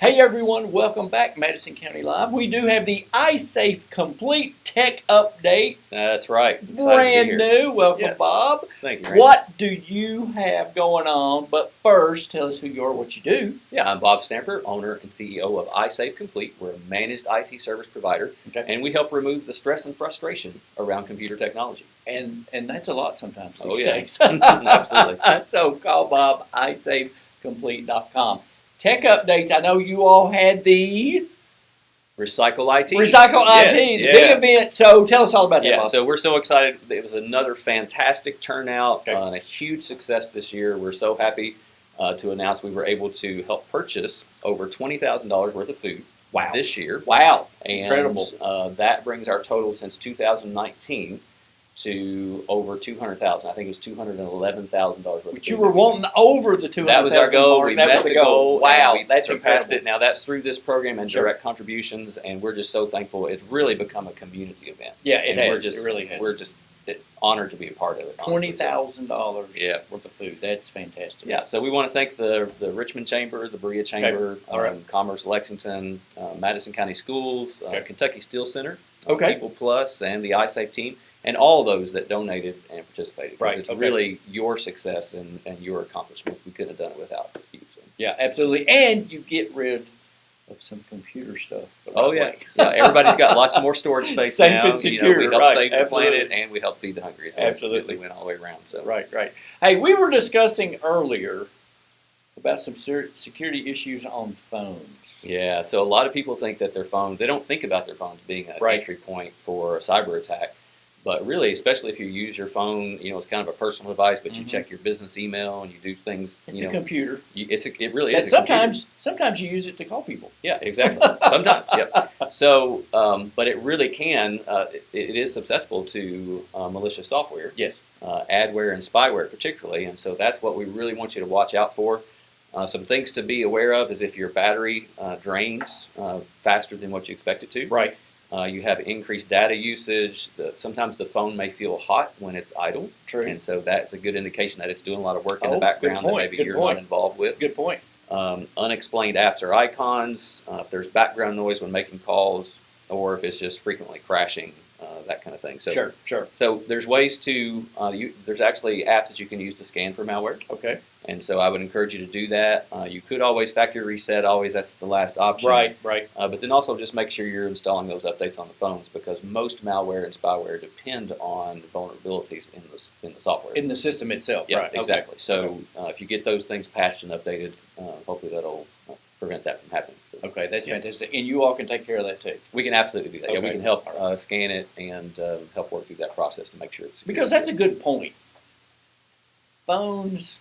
Hey everyone, welcome back, Madison County Live. We do have the iSafeComplete tech update. That's right. Brand new. Welcome, Bob. Thank you, Randy. What do you have going on? But first, tell us who you are, what you do. Yeah, I'm Bob Stamper, owner and CEO of iSafeComplete. We're a managed IT service provider, and we help remove the stress and frustration around computer technology. And that's a lot sometimes these Oh, yeah. days. Absolutely. So call Bob, iSafeComplete.com. Tech updates. I know you all had the Recycle IT. Recycle IT, the big event. So tell us all about that, Bob. So we're so excited. It was another fantastic turnout and a huge success this year. We're so happy to announce we were able to help purchase over $20,000 worth of food this year. Wow. And, incredible. That brings our total since 2019 to over $200,000. I think it's $211,000 worth. But you were wanting over the $200,000. That was our goal. We met the goal. Wow, that's surpassed it. Now that's through this program and direct contributions, and we're just so thankful. It's really become a community event. Yeah, it has. It really has. We're just honored to be a part of it. $20,000 worth of food. That's fantastic. Yeah. So we want to thank the Richmond Chamber, the Berea Chamber, Commerce Lexington, Madison County Schools, Kentucky Steel Center, People Plus, and the iSafe team. And all those that donated and participated. Because it's really your success and your accomplishment. We couldn't have done it without you. So. Yeah, absolutely. And you get rid of some computer stuff. Everybody's got lots more storage space safe now. And secure. We help save the planet and we help feed the hungry. So absolutely. We went all the way around. So. Right. Hey, we were discussing earlier about some security issues on phones. Yeah, so a lot of people think that their phones, they don't think about their phones being an entry point for a cyber attack. But really, especially if you use your phone, it's kind of a personal device, but you check your business email and you do things. It's a computer. It really is. Sometimes you use it to call people. Yeah, exactly. Sometimes, So, but it really can. It is susceptible to malicious software. Yes. Adware and spyware, particularly, and so that's what we really want you to watch out for. Some things to be aware of is if your battery drains faster than what you expect it to. Right. You have increased data usage. Sometimes the phone may feel hot when it's idle. True. And so that's a good indication that it's doing a lot of work in the background that maybe you're not involved with. Good point. Unexplained apps or icons, if there's background noise when making calls, or if it's just frequently crashing, that kind of thing. So, Sure. So there's ways to, there's actually apps that you can use to scan for malware. Okay. And so I would encourage you to do that. You could always factory reset, that's the last option. Right. But then also just make sure you're installing those updates on the phones because most malware and spyware depend on vulnerabilities in the software. In the system itself. Yeah, right. Exactly. Okay. So if you get those things patched and updated, hopefully that'll prevent that from happening. So, okay, that's fantastic. And you all can take care of that too. We can absolutely do that. Okay. Yeah, we can help scan it and help work through that process to make sure it's secure. Because that's a good point. Phones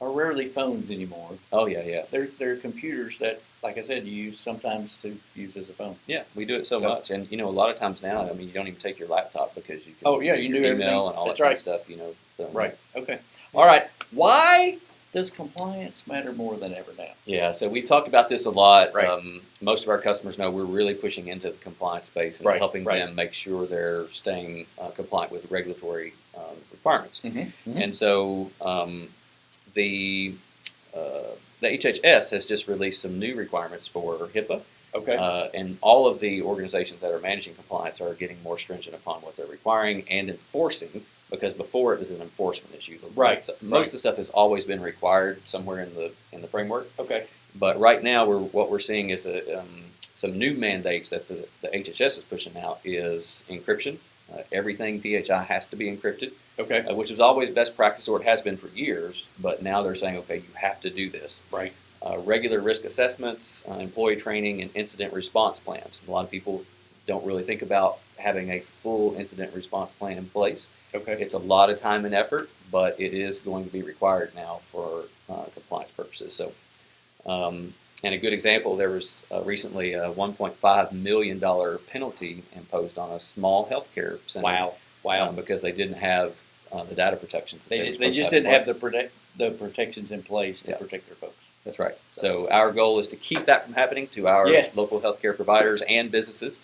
are rarely phones anymore. Oh, yeah. They're computers that, like I said, you use sometimes to use as a phone. Yeah, we do it so much. And, a lot of times now, you don't even take your laptop because you can you do email everything. and all that kind of stuff, So, right, okay. All right, why does compliance matter more than ever now? Yeah, so we've talked about this a lot. Right. Most of our customers know we're really pushing into the compliance space and helping them make sure they're staying compliant with regulatory requirements. And so the HHS has just released some new requirements for HIPAA. Okay. And all of the organizations that are managing compliance are getting more stringent upon what they're requiring and enforcing, because before it was an enforcement issue. Right. Most of the stuff has always been required somewhere in the framework. Okay. But right now, what we're seeing is some new mandates that the HHS is pushing out is encryption. Everything PHI has to be encrypted. Okay. Which is always best practice, or it has been for years, but now they're saying, okay, you have to do this. Right. Regular risk assessments, employee training, and incident response plans. A lot of people don't really think about having a full incident response plan in place. Okay. It's a lot of time and effort, but it is going to be required now for compliance purposes. So, and a good example, there was recently a $1.5 million penalty imposed on a small healthcare center. Wow. Because they didn't have the data protections. They just didn't have the protections in place to protect their folks. That's right. So our goal is to keep that from happening to our local healthcare providers and businesses.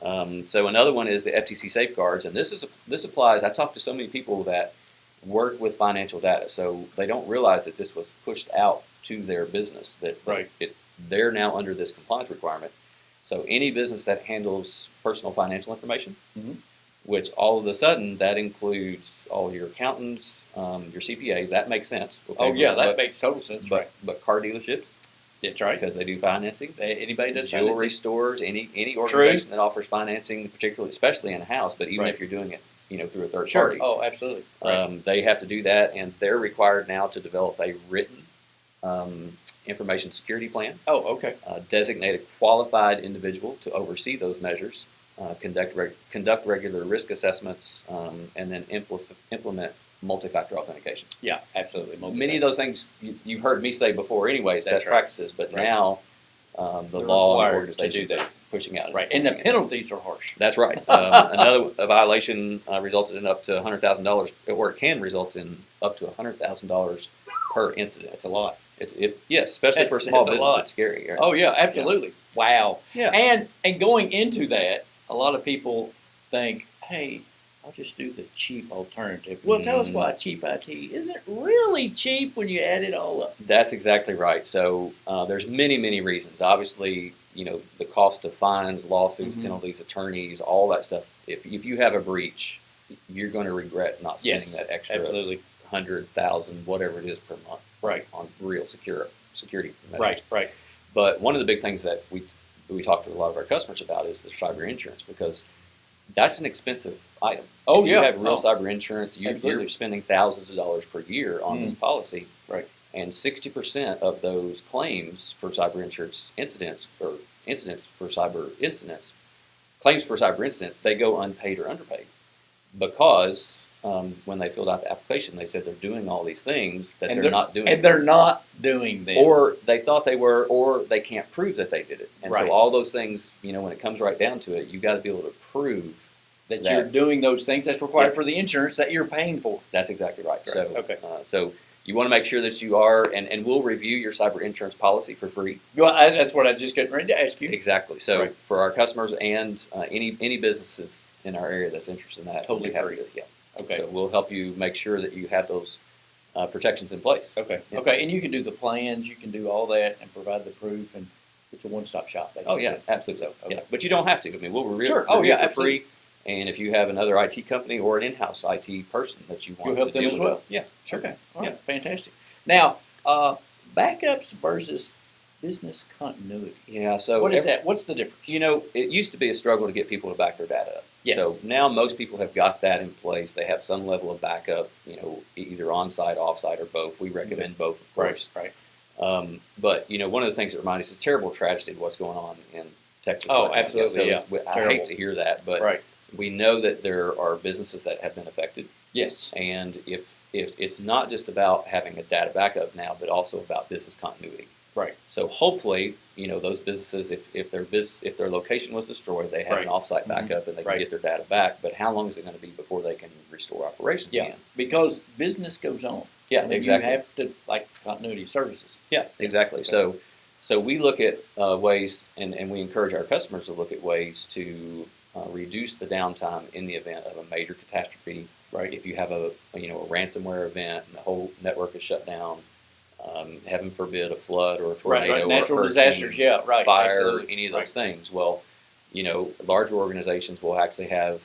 So another one is the FTC safeguards, and this applies. I talked to so many people that work with financial data, so they don't realize that this was pushed out to their business. That they're now under this compliance requirement. So any business that handles personal financial information, Mm-hmm. which all of a sudden that includes all your accountants, your CPAs, that makes sense. Okay, Oh yeah, that makes total sense. Right. But car dealerships, That's right. because they do financing. Anybody does Jewelry financing. stores, any organization that offers financing, particularly especially in a house, but even Right. if you're doing it, through a third Sure. party, Oh, absolutely. Right. they have to do that, and they're required now to develop a written information security plan, Oh, okay. designate a qualified individual to oversee those measures, conduct regular risk assessments, and then implement multi-factor authentication. Yeah, absolutely. Many of those things you've heard me say before, anyways, That's best right. practices, but Right. now the They're law and required organizations to do are pushing out. Right, and the enforcing it. penalties are harsh. That's right. Another violation resulted in up to $100,000, or it can result in up to $100,000 per incident. That's a lot. Yes, especially for a small It's a business, lot. it's scary. Right? Oh yeah, absolutely. Wow. Yeah. And going into that, a lot of people think, hey, I'll just do the cheap alternative. Well, tell us why cheap IT isn't really cheap when you add it all up. That's exactly right. So there's many reasons. Obviously, the cost of fines, lawsuits, Mhm. penalties, attorneys, all that stuff. If you have a breach, you're going to regret not spending Yes, that extra absolutely. 100,000, whatever it is per month, Right. on real security measures. Right, right. But one of the big things that we talk to a lot of our customers about is the cyber insurance, because that's an expensive item. Oh, if yeah. you have real Oh. cyber insurance, Absolutely. you're spending thousands of dollars per year on this policy. Right. And 60% of those claims for cyber insurance incidents, or claims for cyber incidents, they go unpaid or underpaid, because when they filled out the application, they said they're doing all these things that they're not doing. And they're not doing them. Or they thought they were, or they can't prove that they did it. And Right. so all those things, when it comes right down to it, you got to be able to prove that you're doing those things that's required for the insurance that you're paying for. That's exactly right. Right. So, Okay. So you want to make sure that you are, and we'll review your cyber insurance policy for free. Well, that's what I was just getting ready to ask you. Exactly. So Right. for our customers and any businesses in our area that's interested in that, Totally we'll be happy free. to- Yeah. Okay. So we'll help you make sure that you have those protections in place. Okay. Yeah. Okay. And you can do the plans, you can do all that, and provide the proof, and it's a one-stop shop. Basically. Oh yeah, absolutely. Okay. Yeah, but you don't have to. I mean, we'll review, Sure. Oh, review yeah, it for free. And if you have another IT company or an in-house IT person that you want You'll help to them deal as with, well? yeah, sure. Okay. All Yeah. right. Fantastic. Now, backups versus business continuity. Yeah. So What is that? What's the difference? It used to be a struggle to get people to back their data up. Yes. So now most people have got that in place. They have some level of backup, either on-site, off-site, or both. We recommend both, of course. Right. But one of the things that reminds us of terrible tragedy of what's going on in Texas. Oh, right now. absolutely, yeah. I Terrible. hate to hear that, but Right. we know that there are businesses that have been affected. Yes. And if it's not just about having a data backup now, but also about business continuity. Right. So hopefully, those businesses, if their location was destroyed, they have Right. an offsite Mhm. backup and they can Right. get their data back. But how long is it going to be before they can restore operations Yeah. again? Because business goes on. Yeah, And exactly. You have to, like continuity of services. Yeah, exactly. Okay. So we look at ways, and we encourage our customers to look at ways to reduce the downtime in the event of a major catastrophe. Right. If you have a ransomware event and the whole network is shut down, heaven forbid a flood or a tornado, Right. or Natural a hurricane, disasters. Yeah. Right. fire, Absolutely. any of those things. Well, larger organizations will actually have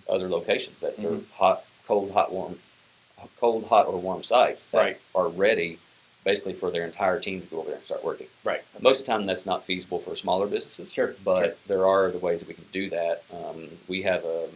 other locations that are cold, hot, or warm sites that Right. are ready, basically for their entire team to go over there and start working. Right. Most of the time, that's not feasible for smaller businesses. Sure. But Sure. there are other ways that we can do that. We have a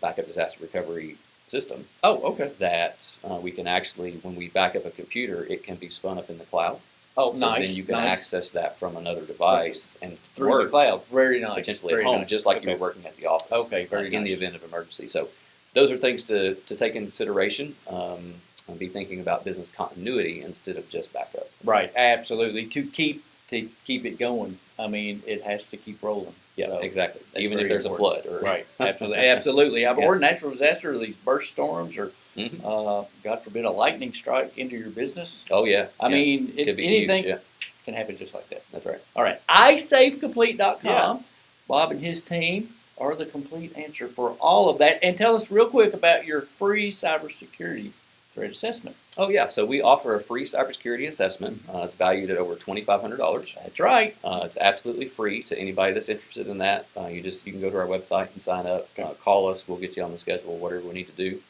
backup disaster recovery system Oh, okay. that we can actually, when we back up a computer, it can be spun up in the cloud. Oh, So nice. then you can nice. access that from another device and Through work the cloud. Very nice. potentially Very at home, nice. just like Okay. you were working at the office. Okay, very in the nice. event of emergency. So those are things to take into consideration, and be thinking about business continuity instead of just backup. Right. Absolutely. To keep it going. I mean, it has to keep rolling. Yeah, So exactly. that's Even if very there's important. a flood. Or Right. Absolutely. Absolutely. Yeah. Or natural disaster, or these burst storms, or Mhm. God forbid, a lightning strike into your business. Oh, yeah. I Yeah. mean, Could be anything huge, yeah. can happen just like that. That's right. All right. iSafeComplete.com. Yeah. Bob and his team are the complete answer for all of that. And tell us real quick about your free cybersecurity Great assessment. Oh yeah, so we offer a free cybersecurity assessment. It's valued at over $2,500. That's right. It's absolutely free to anybody that's interested in that. You can go to our website and sign up. Call us. We'll get you on the schedule. Whatever we need to do,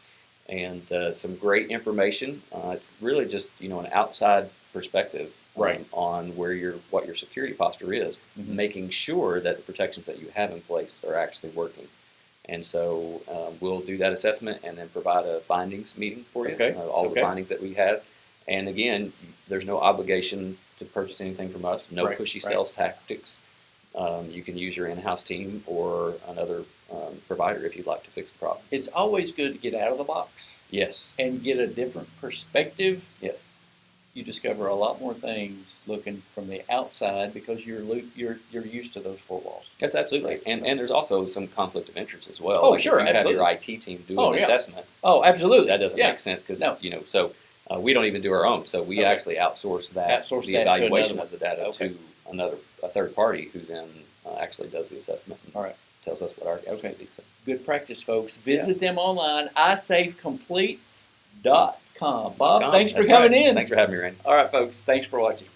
and some great information. It's really just an outside perspective on what your security posture is, making sure that the protections that you have in place are actually working. And so we'll do that assessment and then provide a findings meeting for you, all the findings that we have. And again, there's no obligation to purchase anything from us, no pushy sales tactics. You can use your in-house team or another provider if you'd like to fix the problem. It's always good to get out of the box. Yes. And get a different perspective. Yes. You discover a lot more things looking from the outside because you're used to those four walls. That's absolutely, and there's also some conflict of interest as well. Oh, like sure, if you absolutely. have your IT team do an assessment. Oh, absolutely. That doesn't make sense because so we don't even do our own. So we actually outsource the evaluation of the data to a third party who then actually does the assessment and tells us what our gaps would be. So. Good practice, folks. Visit them online, iSafeComplete.com. Bob, thanks for coming in. Thanks for having me, Randy. All right, folks. Thanks for watching.